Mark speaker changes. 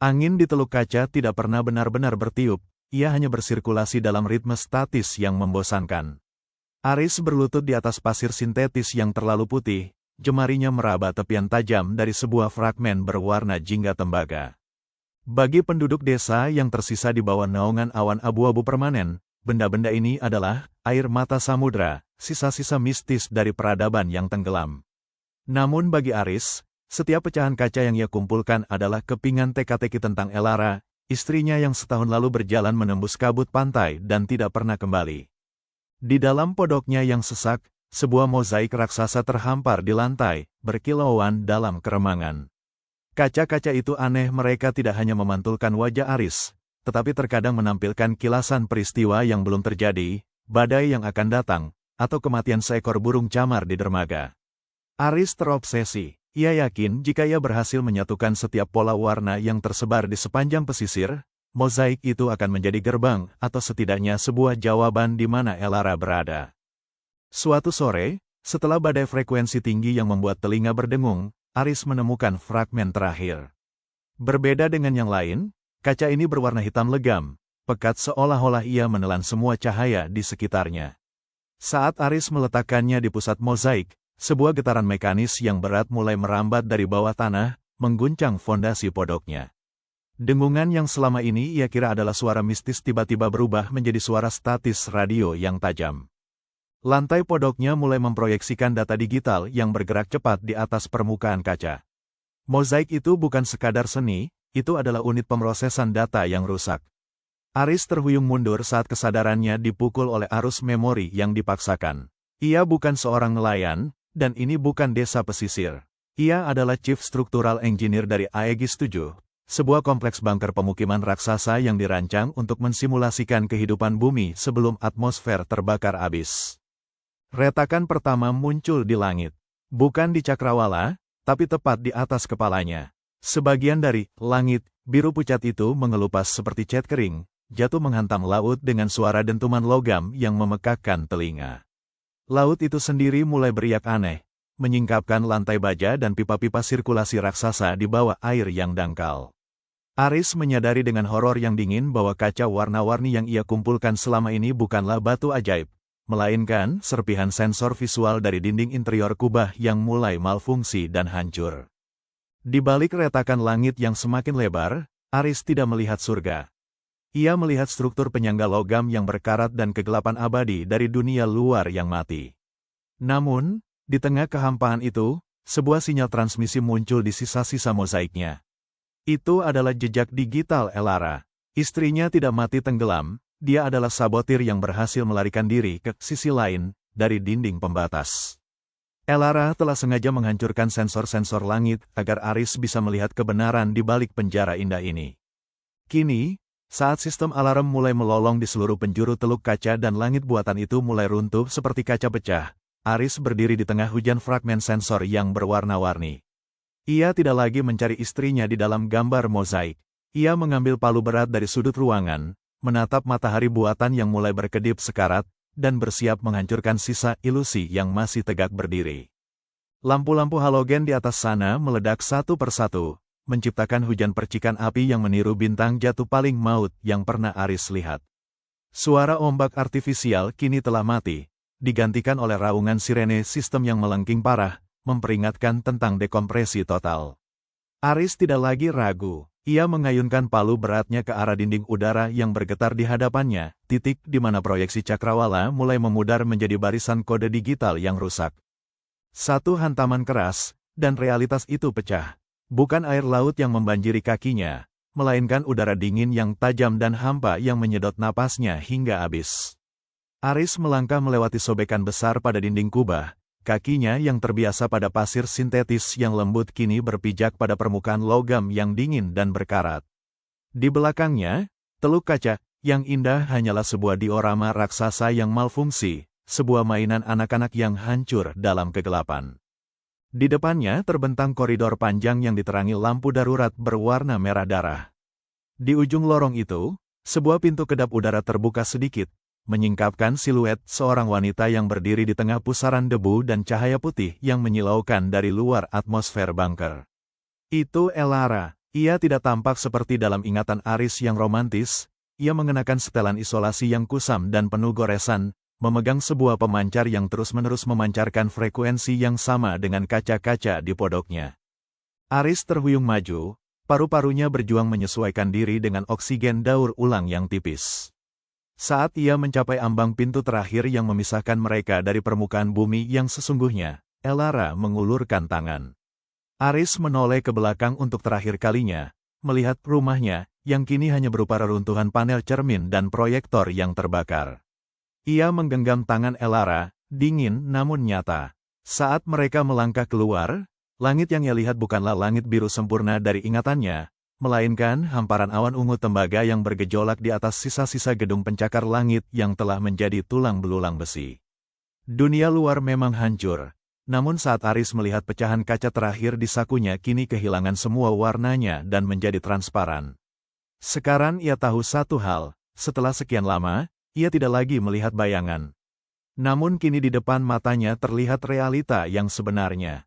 Speaker 1: Angin di teluk kaca tidak pernah benar-benar bertiup, ia hanya bersirkulasi dalam ritme statis yang membosankan. Aris berlutut di atas pasir sintetis yang terlalu putih, jemarinya meraba tepian tajam dari sebuah fragmen berwarna jingga tembaga. Bagi penduduk desa yang tersisa di bawah naungan awan abu-abu permanen, benda-benda ini adalah air mata samudra, sisa-sisa mistis dari peradaban yang tenggelam. Namun bagi Aris, setiap pecahan kaca yang ia kumpulkan adalah kepingan teka-teki tentang Elara, istrinya yang setahun lalu berjalan menembus kabut pantai dan tidak pernah kembali. Di dalam podoknya yang sesak, sebuah mozaik raksasa terhampar di lantai, berkilauan dalam keremangan. Kaca-kaca itu aneh, mereka tidak hanya memantulkan wajah Aris, tetapi terkadang menampilkan kilasan peristiwa yang belum terjadi, badai yang akan datang, atau kematian seekor burung camar di dermaga. Aris terobsesi. Ia yakin jika ia berhasil menyatukan setiap pola warna yang tersebar di sepanjang pesisir, mozaik itu akan menjadi gerbang atau setidaknya sebuah jawaban di mana Elara berada. Suatu sore, setelah badai frekuensi tinggi yang membuat telinga berdengung, Aris menemukan fragmen terakhir. Berbeda dengan yang lain, kaca ini berwarna hitam legam, pekat seolah-olah ia menelan semua cahaya di sekitarnya. Saat Aris meletakkannya di pusat mozaik, sebuah getaran mekanis yang berat mulai merambat dari bawah tanah, mengguncang fondasi podoknya. Dengungan yang selama ini ia kira adalah suara mistis tiba-tiba berubah menjadi suara statis radio yang tajam. Lantai podoknya mulai memproyeksikan data digital yang bergerak cepat di atas permukaan kaca. Mozaik itu bukan sekadar seni, itu adalah unit pemrosesan data yang rusak. Aris terhuyung mundur saat kesadarannya dipukul oleh arus memori yang dipaksakan. Ia bukan seorang nelayan, dan ini bukan desa pesisir. Ia adalah Chief Structural Engineer dari Aegis 7, sebuah kompleks bunker pemukiman raksasa yang dirancang untuk mensimulasikan kehidupan bumi sebelum atmosfer terbakar habis. Retakan pertama muncul di langit. Bukan di cakrawala, tapi tepat di atas kepalanya. Sebagian dari langit biru pucat itu mengelupas seperti cat kering, jatuh menghantam laut dengan suara dentuman logam yang memekakkan telinga. Laut itu sendiri mulai beriak aneh, menyingkapkan lantai baja dan pipa-pipa sirkulasi raksasa di bawah air yang dangkal. Aris menyadari dengan horor yang dingin bahwa kaca warna-warni yang ia kumpulkan selama ini bukanlah batu ajaib, melainkan serpihan sensor visual dari dinding interior kubah yang mulai malfungsi dan hancur. Di balik retakan langit yang semakin lebar, Aris tidak melihat surga. Ia melihat struktur penyangga logam yang berkarat dan kegelapan abadi dari dunia luar yang mati. Namun, di tengah kehampaan itu, sebuah sinyal transmisi muncul di sisa-sisa mozaiknya. Itu adalah jejak digital Elara. Istrinya tidak mati tenggelam. Dia adalah sabotir yang berhasil melarikan diri ke sisi lain dari dinding pembatas. Elara telah sengaja menghancurkan sensor-sensor langit agar Aris bisa melihat kebenaran di balik penjara indah ini. Kini, saat sistem alarm mulai melolong di seluruh penjuru teluk kaca dan langit buatan itu mulai runtuh seperti kaca pecah, Aris berdiri di tengah hujan fragmen sensor yang berwarna-warni. Ia tidak lagi mencari istrinya di dalam gambar mozaik. Ia mengambil palu berat dari sudut ruangan, menatap matahari buatan yang mulai berkedip sekarat, dan bersiap menghancurkan sisa ilusi yang masih tegak berdiri. Lampu-lampu halogen di atas sana meledak satu persatu, menciptakan hujan percikan api yang meniru bintang jatuh paling maut yang pernah Aris lihat. Suara ombak artifisial kini telah mati, digantikan oleh raungan sirene sistem yang melengking parah, memperingatkan tentang dekompresi total. Aris tidak lagi ragu. Ia mengayunkan palu beratnya ke arah dinding udara yang bergetar di hadapannya, titik di mana proyeksi cakrawala mulai memudar menjadi barisan kode digital yang rusak. Satu hantaman keras, dan realitas itu pecah. Bukan air laut yang membanjiri kakinya, melainkan udara dingin yang tajam dan hampa yang menyedot napasnya hingga habis. Aris melangkah melewati sobekan besar pada dinding kubah. Kakinya yang terbiasa pada pasir sintetis yang lembut kini berpijak pada permukaan logam yang dingin dan berkarat. Di belakangnya, teluk kaca, yang indah hanyalah sebuah diorama raksasa yang malfungsi, sebuah mainan anak-anak yang hancur dalam kegelapan. Di depannya terbentang koridor panjang yang diterangi lampu darurat berwarna merah darah. Di ujung lorong itu, sebuah pintu kedap udara terbuka sedikit, menyingkapkan siluet seorang wanita yang berdiri di tengah pusaran debu dan cahaya putih yang menyilaukan dari luar atmosfer bunker. Itu Elara. Ia tidak tampak seperti dalam ingatan Aris yang romantis, ia mengenakan setelan isolasi yang kusam dan penuh goresan, memegang sebuah pemancar yang terus-menerus memancarkan frekuensi yang sama dengan kaca-kaca di podoknya. Aris terhuyung maju, paru-parunya berjuang menyesuaikan diri dengan oksigen daur ulang yang tipis. Saat ia mencapai ambang pintu terakhir yang memisahkan mereka dari permukaan bumi yang sesungguhnya, Elara mengulurkan tangan. Aris menoleh ke belakang untuk terakhir kalinya, melihat rumahnya, yang kini hanya berupa reruntuhan panel cermin dan proyektor yang terbakar. Ia menggenggam tangan Elara, dingin namun nyata. Saat mereka melangkah keluar, langit yang ia lihat bukanlah langit biru sempurna dari ingatannya, melainkan hamparan awan ungu tembaga yang bergejolak di atas sisa-sisa gedung pencakar langit yang telah menjadi tulang belulang besi. Dunia luar memang hancur. Namun saat Aris melihat pecahan kaca terakhir di sakunya kini kehilangan semua warnanya dan menjadi transparan. Sekarang ia tahu satu hal, setelah sekian lama, ia tidak lagi melihat bayangan. Namun kini di depan matanya terlihat realita yang sebenarnya.